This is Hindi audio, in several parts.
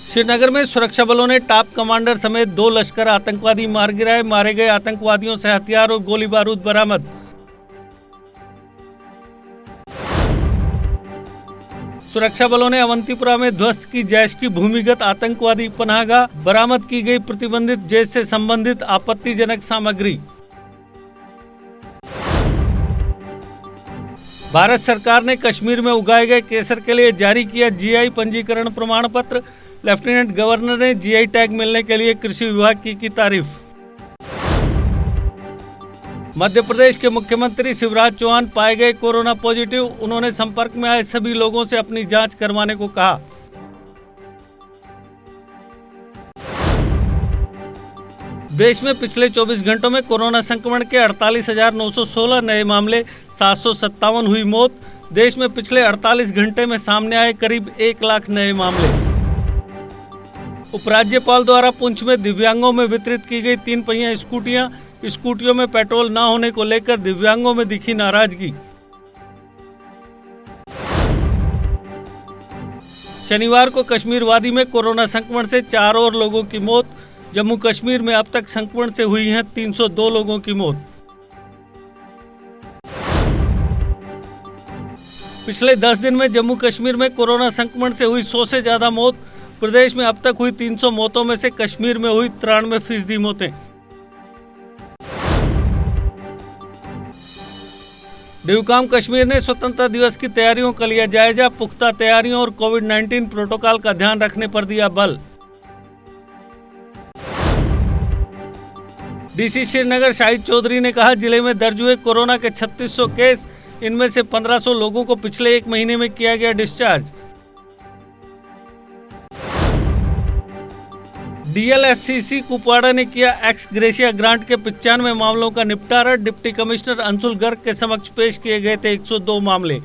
श्रीनगर में सुरक्षा बलों ने टॉप कमांडर समेत 2 लश्कर आतंकवादी मार गिराए। मारे गए आतंकवादियों से हथियार और गोली बारूद बरामद। सुरक्षा बलों ने अवंतीपुरा में ध्वस्त की जैश की भूमिगत आतंकवादी पनाहगाह। बरामद की गई प्रतिबंधित जैश से संबंधित आपत्तिजनक सामग्री। भारत सरकार ने कश्मीर में उगाए गए केसर के लिए जारी किया जीआई पंजीकरण प्रमाण पत्र। लेफ्टिनेंट गवर्नर ने जीआई टैग मिलने के लिए कृषि विभाग की तारीफ। मध्य प्रदेश के मुख्यमंत्री शिवराज चौहान पाए गए कोरोना पॉजिटिव। उन्होंने संपर्क में आए सभी लोगों से अपनी जांच करवाने को कहा। देश में पिछले 24 घंटों में कोरोना संक्रमण के 48,916 नए मामले, 757 हुई मौत। देश में पिछले 48 घंटे में सामने आए करीब 1 लाख नए मामले। उपराज्यपाल द्वारा पुंछ में दिव्यांगों में वितरित की गई 3 पहिया स्कूटियों में पेट्रोल न होने को लेकर दिव्यांगों में दिखी नाराजगी। शनिवार को कश्मीर वादी में कोरोना संक्रमण से 4 और लोगों की मौत। जम्मू कश्मीर में अब तक संक्रमण से हुई है 302 लोगों की मौत। पिछले 10 दिन में जम्मू कश्मीर में कोरोना संक्रमण से हुई 100 से ज्यादा मौत। प्रदेश में अब तक हुई 300 मौतों में से कश्मीर में हुई 93% मौतें। ड्यूकॉम कश्मीर ने स्वतंत्रता दिवस की तैयारियों का लिया जायजा। पुख्ता तैयारियों और कोविड-19 प्रोटोकॉल का ध्यान रखने पर दिया बल। डीसी श्रीनगर शाहिद चौधरी ने कहा, जिले में दर्ज हुए कोरोना के 3600 केस, इनमें से 1500 लोगों को पिछले 1 महीने में किया गया डिस्चार्ज। डीएलएससीसी कुपवाड़ा ने किया एक्स ग्रेशिया ग्रांट के 95 मामलों का निपटारा। डिप्टी कमिश्नर अंशुल गर्ग के समक्ष पेश किए गए थे 102 मामले।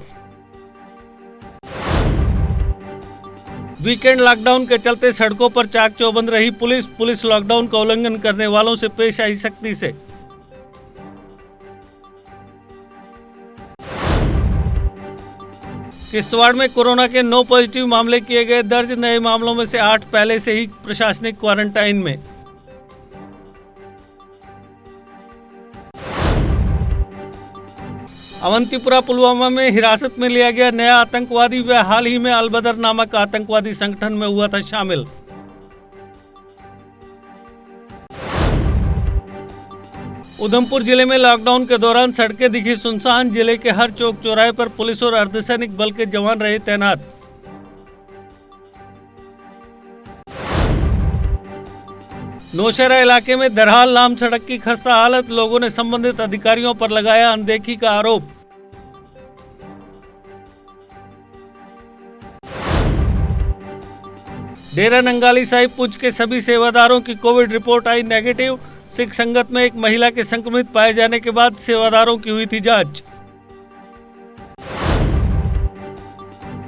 वीकेंड लॉकडाउन के चलते सड़कों पर चाक चौबंद रही पुलिस लॉकडाउन का उल्लंघन करने वालों से पेश आई सख्ती से। किश्तवाड़ में कोरोना के 9 पॉजिटिव मामले किए गए दर्ज। नए मामलों में से 8 पहले से ही प्रशासनिक क्वारंटाइन में। अवंतीपुरा पुलवामा में हिरासत में लिया गया नया आतंकवादी। वह हाल ही में अलबदर नामक आतंकवादी संगठन में हुआ था शामिल। उधमपुर जिले में लॉकडाउन के दौरान सड़कें दिखी सुनसान। जिले के हर चौक चौराहे पर पुलिस और अर्धसैनिक बल के जवान रहे तैनात। नौशहरा इलाके में दरहाल नाम सड़क की खस्ता हालत। लोगों ने संबंधित अधिकारियों पर लगाया अनदेखी का आरोप। डेरा नंगाली साहिब पुंछ के सभी सेवादारों की कोविड रिपोर्ट आई नेगेटिव। सिख संगत में एक महिला के संक्रमित पाए जाने के बाद सेवादारों की हुई थी जांच।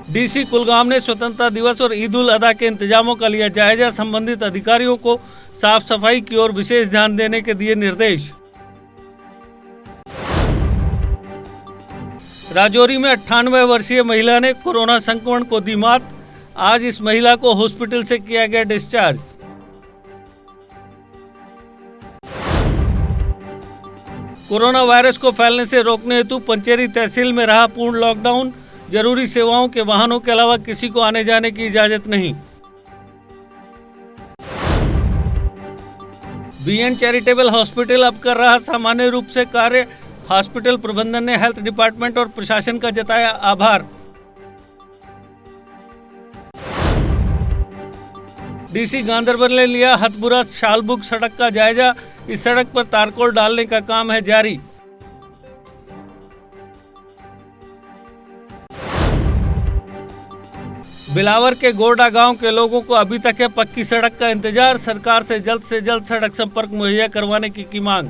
डीसी कुलगाम ने स्वतंत्रता दिवस और ईद उल अदा के इंतजामों का लिया जायजा। संबंधित अधिकारियों को साफ सफाई की ओर विशेष ध्यान देने के दिए निर्देश। राजौरी में 98 वर्षीय महिला ने कोरोना संक्रमण को दी मात। आज इस महिला को हॉस्पिटल से किया गया डिस्चार्ज। कोरोना वायरस को फैलने से रोकने हेतु पंचेरी तहसील में रहा पूर्ण लॉकडाउन। जरूरी सेवाओं के वाहनों के अलावा किसी को आने जाने की इजाजत नहीं। बीएन चैरिटेबल हॉस्पिटल अब कर रहा सामान्य रूप से कार्य। हॉस्पिटल प्रबंधन ने हेल्थ डिपार्टमेंट और प्रशासन का जताया आभार। डीसी गांधरबल ने लिया हथपुरा शालबुग सड़क का जायजा। इस सड़क पर तारकोल डालने का काम है जारी। बिलावर के गोरडा गांव के लोगों को अभी तक है पक्की सड़क का इंतजार। सरकार से जल्द सड़क संपर्क मुहैया करवाने की मांग।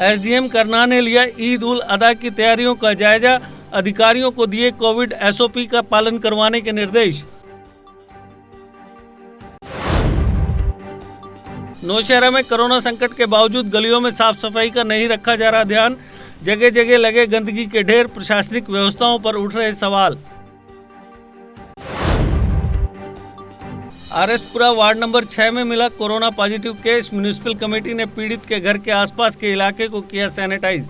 एसडीएम करना ने लिया ईद उल अदा की तैयारियों का जायजा। अधिकारियों को दिए कोविड एसओपी का पालन करवाने के निर्देश। नौशहरा में कोरोना संकट के बावजूद गलियों में साफ सफाई का नहीं रखा जा रहा ध्यान। जगह जगह लगे गंदगी के ढेर, प्रशासनिक व्यवस्थाओं पर उठ रहे सवाल। आरएसपुरा वार्ड नंबर 6 में मिला corona positive case. Municipal committee ने पीड़ित के घर के आसपास के इलाके को किया सैनिटाइज।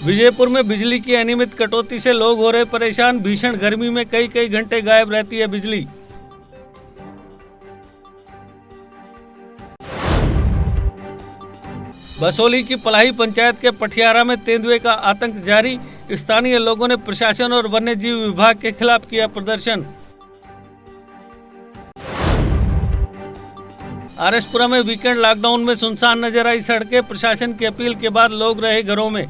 विजयपुर में बिजली की अनियमित कटौती से लोग हो रहे परेशान। भीषण गर्मी में कई घंटे गायब रहती है बिजली। बसोली की पलाही पंचायत के पठियारा में तेंदुए का आतंक जारी। स्थानीय लोगों ने प्रशासन और वन्य जीव विभाग के खिलाफ किया प्रदर्शन। आरएसपुरा में वीकेंड लॉकडाउन में सुनसान नजर आई सड़कें। प्रशासन की अपील के बाद लोग रहे घरों में।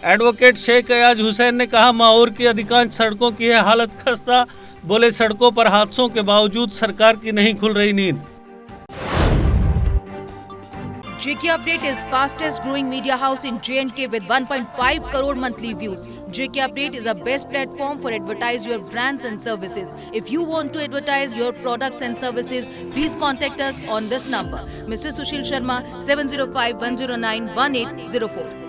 एडवोकेट शेख अयाज हुसैन ने कहा, माहौर की अधिकांश सड़कों की है हालत खस्ता। बोले, सड़कों पर हादसों के बावजूद सरकार की नहीं खुल रही नींद। JK Update is fastest growing media house in J&K with 1.5 crore monthly views. JK Update is a best platform for advertise your brands and services. If you want to advertise your products and services, please contact us on this number. Mr. Sushil Sharma, 705-109-1804.